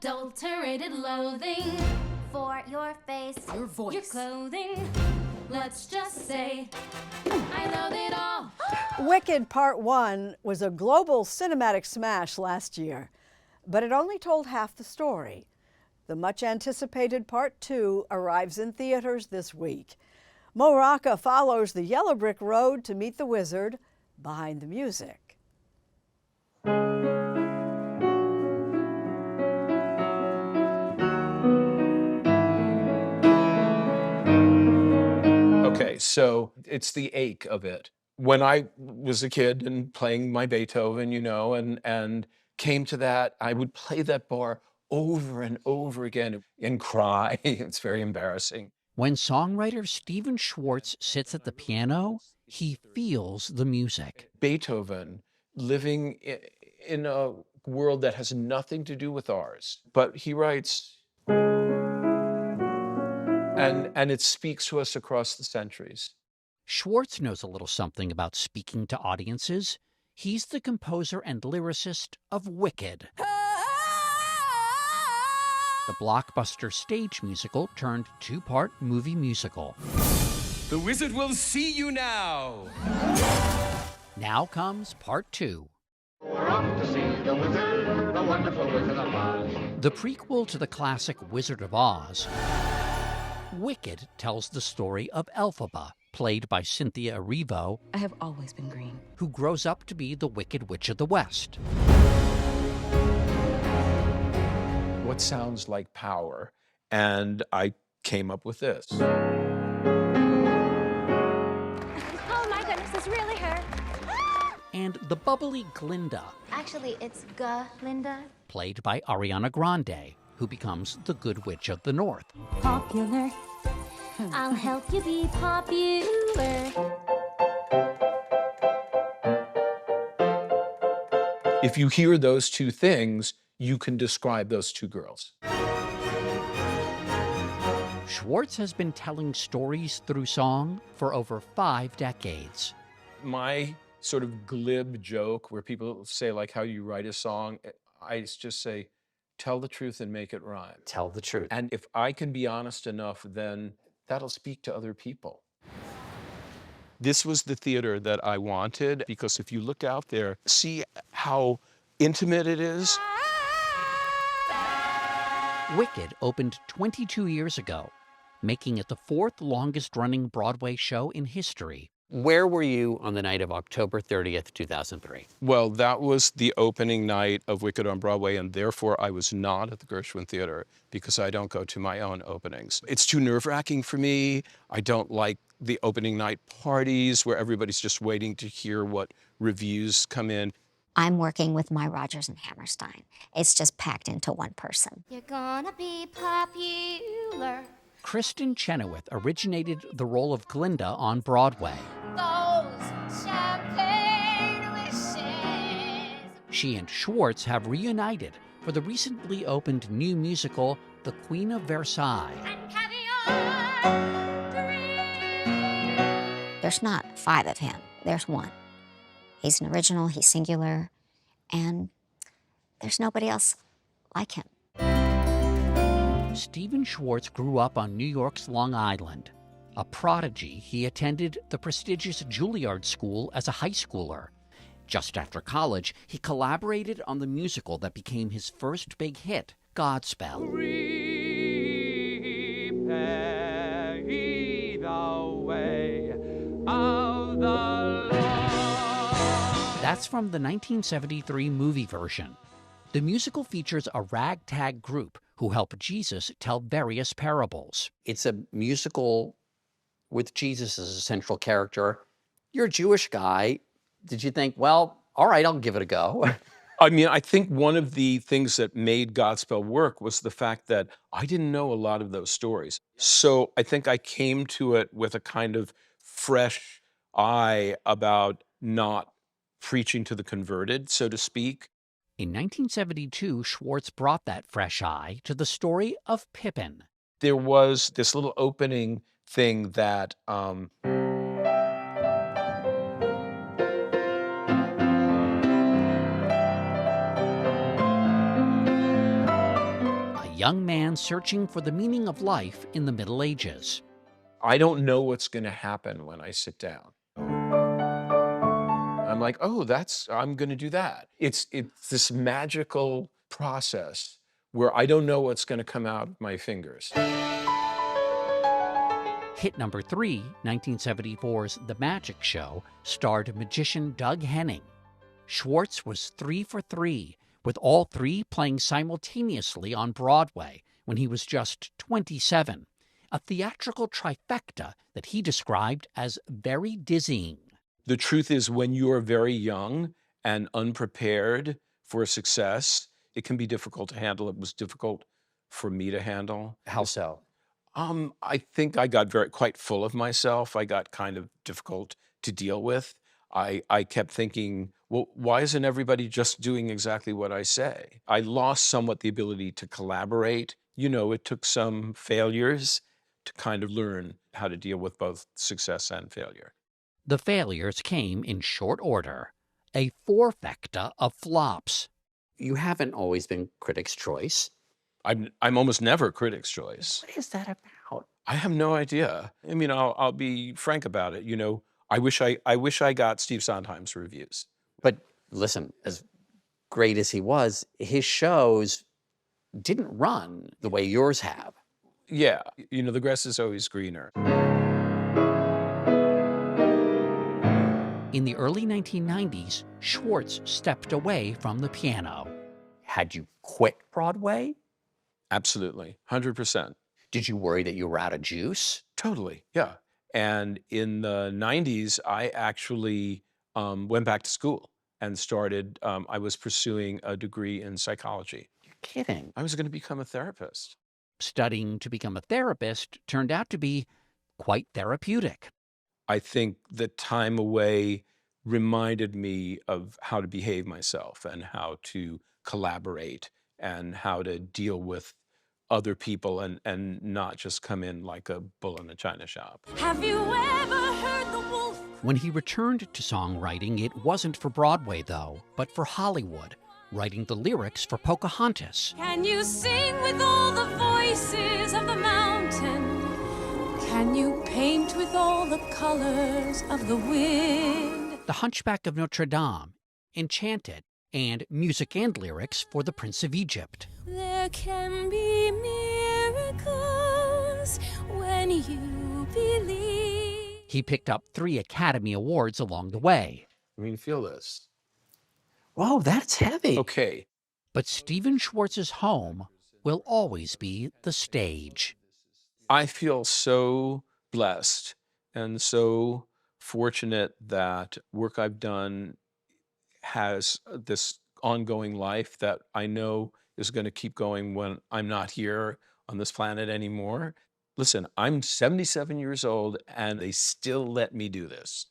unadulterated loathing for your face, your voice, your clothing. Let's just say I love it all. Wicked Part 1 was a global cinematic smash last year, but it only told half the story. The much-anticipated Part 2 arrives in theaters this week. Rocca follows the yellow brick road to meet the wizard behind the music. Okay, so it's the ache of it. When I was a kid and playing my Beethoven, and came to that, I would play that bar over and over again and cry. It's very embarrassing. When songwriter Stephen Schwartz sits at the piano, he feels the music. Beethoven, living in a world that has nothing to do with ours, but he writes, and it speaks to us across the centuries. Schwartz knows a little something about speaking to audiences. He's the composer and lyricist of Wicked, the blockbuster stage musical turned two-part movie musical. The wizard will see you now. Now comes Part 2. We're off to see the wizard, the wonderful Wizard of Oz. The prequel to the classic Wizard of Oz, Wicked tells the story of Elphaba, played by Cynthia Erivo. I have always been green. Who grows up to be the Wicked Witch of the West. What sounds like power? And I came up with this. Oh my goodness, it's really her. And the bubbly Glinda. Actually, it's Glinda. Played by Ariana Grande, who becomes the Good Witch of the North. Popular. I'll help you be popular. If you hear those two things, you can describe those two girls. Schwartz has been telling stories through song for over 5 decades. My sort of glib joke where people say, like, how you write a song, I just say, tell the truth and make it rhyme. Tell the truth. And if I can be honest enough, then that'll speak to other people. This was the theater that I wanted, because if you look out there, see how intimate it is. Wicked opened 22 years ago, making it the 4th longest running Broadway show in history. Where were you on the night of October 30th, 2003? Well, that was the opening night of Wicked on Broadway, and therefore I was not at the Gershwin Theater because I don't go to my own openings. It's too nerve-wracking for me. I don't like the opening night parties where everybody's just waiting to hear what reviews come in. I'm working with my Rodgers and Hammerstein. It's just packed into one person. You're gonna be popular. Kristin Chenoweth originated the role of Glinda on Broadway. Those champagne wishes. She and Schwartz have reunited for the recently opened new musical, The Queen of Versailles. And caviar dreams. There's not 5 of him, there's one. He's an original, he's singular, and there's nobody else like him. Stephen Schwartz grew up on New York's Long Island. A prodigy, he attended the prestigious Juilliard School as a high schooler. Just after college, he collaborated on the musical that became his first big hit, Godspell. Prepare ye the way of the Lord. That's from the 1973 movie version. The musical features a ragtag group who help Jesus tell various parables. It's a musical with Jesus as a central character. You're a Jewish guy. Did you think, well, all right, I'll give it a go? I mean, I think one of the things that made Godspell work was the fact that I didn't know a lot of those stories. So I think I came to it with a kind of fresh eye about not preaching to the converted, so to speak. In 1972, Schwartz brought that fresh eye to the story of Pippin. There was this little opening thing that young man searching for the meaning of life in the Middle Ages. I don't know what's going to happen when I sit down. I'm like, oh, I'm going to do that. It's this magical process where I don't know what's going to come out of my fingers. Hit number 3, 1974's The Magic Show, starred magician Doug Henning. Schwartz was 3 for 3, with all 3 playing simultaneously on Broadway when he was just 27, a theatrical trifecta that he described as very dizzying. The truth is, when you're very young and unprepared for success, it can be difficult to handle. It was difficult for me to handle. How so? I think I got quite full of myself. I got kind of difficult to deal with. I kept thinking, well, why isn't everybody just doing exactly what I say? I lost somewhat the ability to collaborate. It took some failures to kind of learn how to deal with both success and failure. The failures came in short order, a fourfecta of flops. You haven't always been Critics' Choice. I'm almost never Critics' Choice. What is that about? I have no idea. I mean, I'll be frank about it. I wish I got Steve Sondheim's reviews. But listen, as great as he was, his shows didn't run the way yours have. Yeah, the grass is always greener. In the early 1990s, Schwartz stepped away from the piano. Had you quit Broadway? Absolutely, 100%. Did you worry that you were out of juice? Totally, yeah. And in the 90s, I actually went back to school and started, I was pursuing a degree in psychology. You're kidding. I was going to become a therapist. Studying to become a therapist turned out to be quite therapeutic. I think the time away reminded me of how to behave myself and how to collaborate and how to deal with other people and not just come in like a bull in a china shop. Have you ever heard the wolf? When he returned to songwriting, it wasn't for Broadway, though, but for Hollywood, writing the lyrics for Pocahontas. Can you sing with all the voices of the mountain? Can you paint with all the colors of the wind? The Hunchback of Notre Dame, Enchanted, and music and lyrics for The Prince of Egypt. There can be miracles when you believe. He picked up 3 Academy Awards along the way. I mean, feel this. Whoa, that's heavy. Okay. But Stephen Schwartz's home will always be the stage. I feel so blessed and so fortunate that work I've done has this ongoing life that I know is going to keep going when I'm not here on this planet anymore. Listen, I'm 77 years old and they still let me do this.